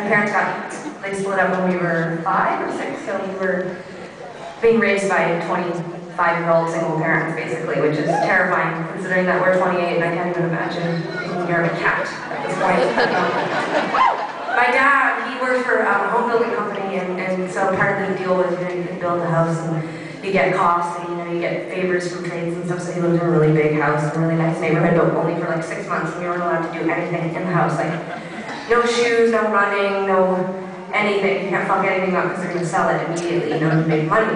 parents they split up when we were 5 or 6, so we were being raised by 25-year-old single parents, basically, which is terrifying, considering that we're 28 and I can't even imagine taking care of a cat at this point. My dad, he worked for a home building company, and so part of the deal was, you could build a house and you get costs and you get favors from trades and stuff, so he lived in a really big house in a really nice neighborhood, but only for like 6 months, and we weren't allowed to do anything in the house, like no shoes, no running, no anything. You can't fuck anything up because they're going to sell it immediately, you know, to make money.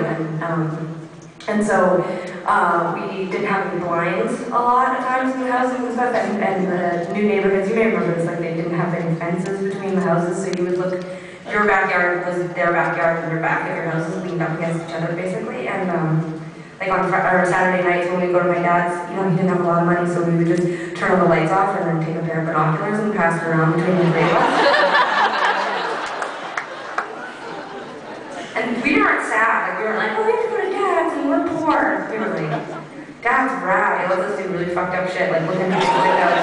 And so we didn't have any blinds a lot of times in the houses and stuff, and the new neighborhoods, you may remember this, like they didn't have any fences between the houses, so you would look, your backyard was their backyard and your back of your house was leaned up against each other basically, and like on Saturday nights when we go to my dad's, you know, he didn't have a lot of money, so we would just turn all the lights off and then take a pair of binoculars and pass it around between the three of us. And we weren't sad, like we weren't like, oh, we have to go to Dad's and we're poor. We were like, Dad's rad, he lets us do really fucked up shit, like look into his windows.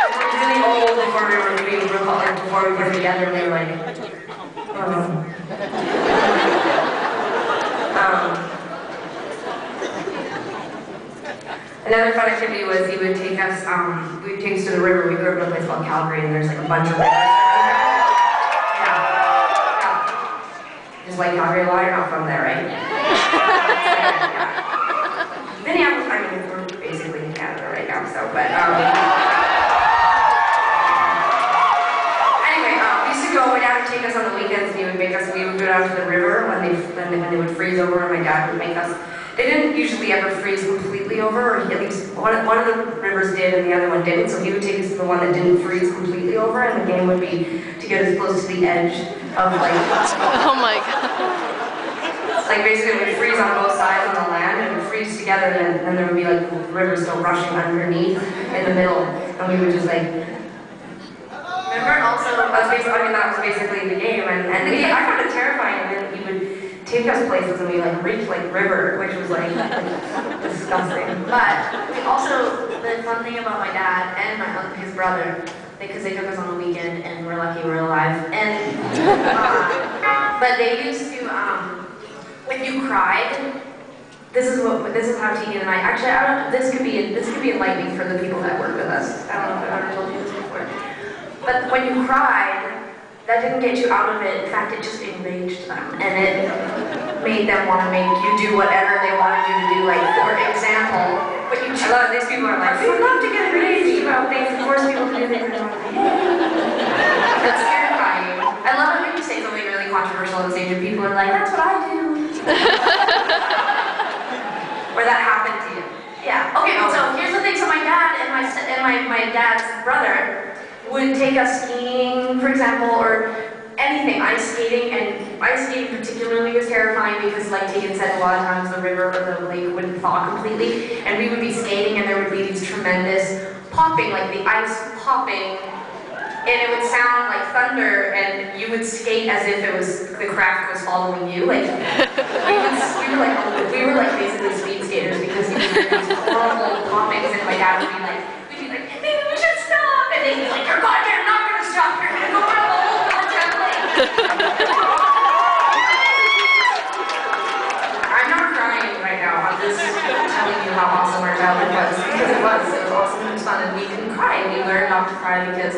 We were really old before we were being real, like before we were together, and we were like, another fun activity was he would take us, to the river. We grew up in a place called Calgary, and there's like a bunch of rivers. Just like Calgary a lot, you're not from there, right? Minneapolis, I mean, we're basically in Canada right now, so, but, anyway, we used to go, my dad would take us on the weekends, and he would make us, we would go down to the river when they would freeze over, and my dad would make us, they didn't usually ever freeze completely over, or at least one of the rivers did and the other one didn't, so he would take us to the one that didn't freeze completely over, and the game would be to get as close to the edge of like... Oh my god. Like basically it would freeze on both sides on the land, and it would freeze together, and then there would be like the river still rushing underneath in the middle, and we would just like... Remember also, that was basically the game, and the game, I found it terrifying, and then he would take us places and we like reached like river, which was like disgusting. But we also, the fun thing about my dad and his brother, because they took us on the weekend and we're lucky we're alive. And but they used to, if you cried, this is how Tegan and I actually this could be enlightening for the people that work with us. I don't know if I've ever told you this before, but when you cried, that didn't get you out of it. In fact, it just enraged them, and it made them want to make you do whatever they wanted you to do. Like, for example, but I love these people are like, we love to get enraged about things and force people to do things. That's terrifying. I love it when you say something really controversial on stage and people are like, that's what I do. Or that happened to you. Yeah. Okay. So here's the thing. So my dad and my dad's brother would take us skiing, for example, or anything, ice skating, and ice skating particularly was terrifying because, like Tegan said, a lot of times the river or the lake wouldn't thaw completely, and we would be skating and there would be these tremendous popping, like the ice popping, and it would sound like thunder, and you would skate as if it was, the craft was following you, like, we were like basically speed skaters because you would hear these horrible poppings, and my dad would be like, maybe we should stop! And they'd be like, you're goddamn not gonna stop, you're gonna go around the whole goddamn lake! I'm not crying right now, I'm just telling you how awesome our childhood was, because it was awesome, it was fun, and we didn't cry, and we learned not to cry because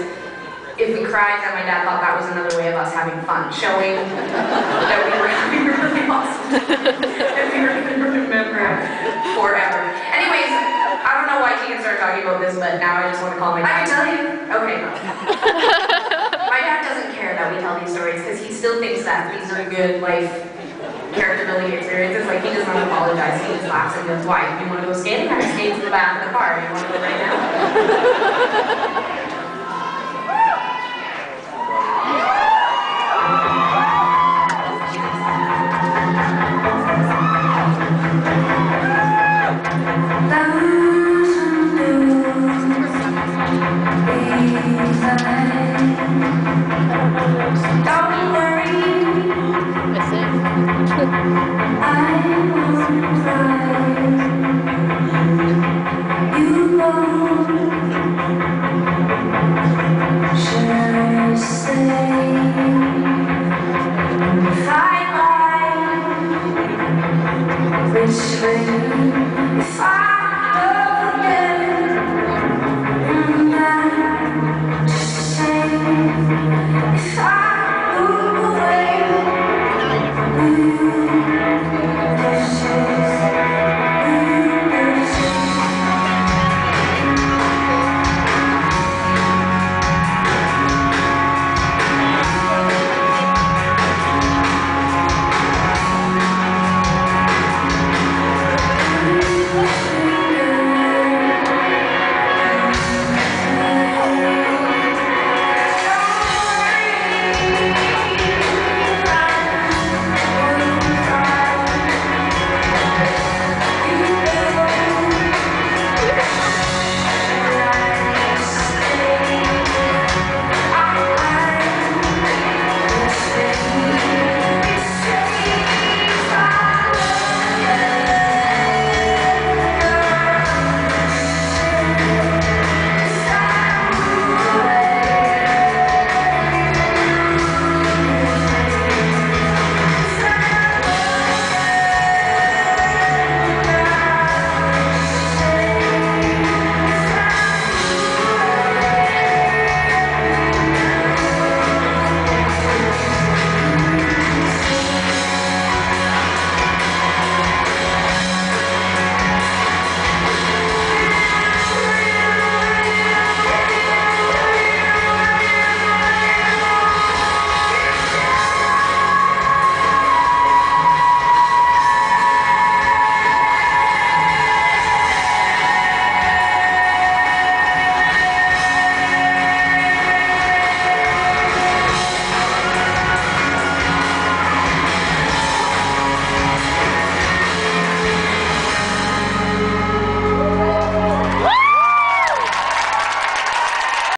if we cried, then my dad thought that was another way of us having fun, showing that we were having really awesome and we were going to remember it forever. Anyways, I don't know why Tegan started talking about this, but now I just want to call my dad. I can tell you. Okay, no. My dad doesn't care that we tell these stories because he still thinks that these are good life character building experiences. Like, he doesn't apologize, he just laughs and goes, why? You want to go skating? I skate to the back of the car. You want to go right now? Don't worry, I won't cry. You won't. wish for you if I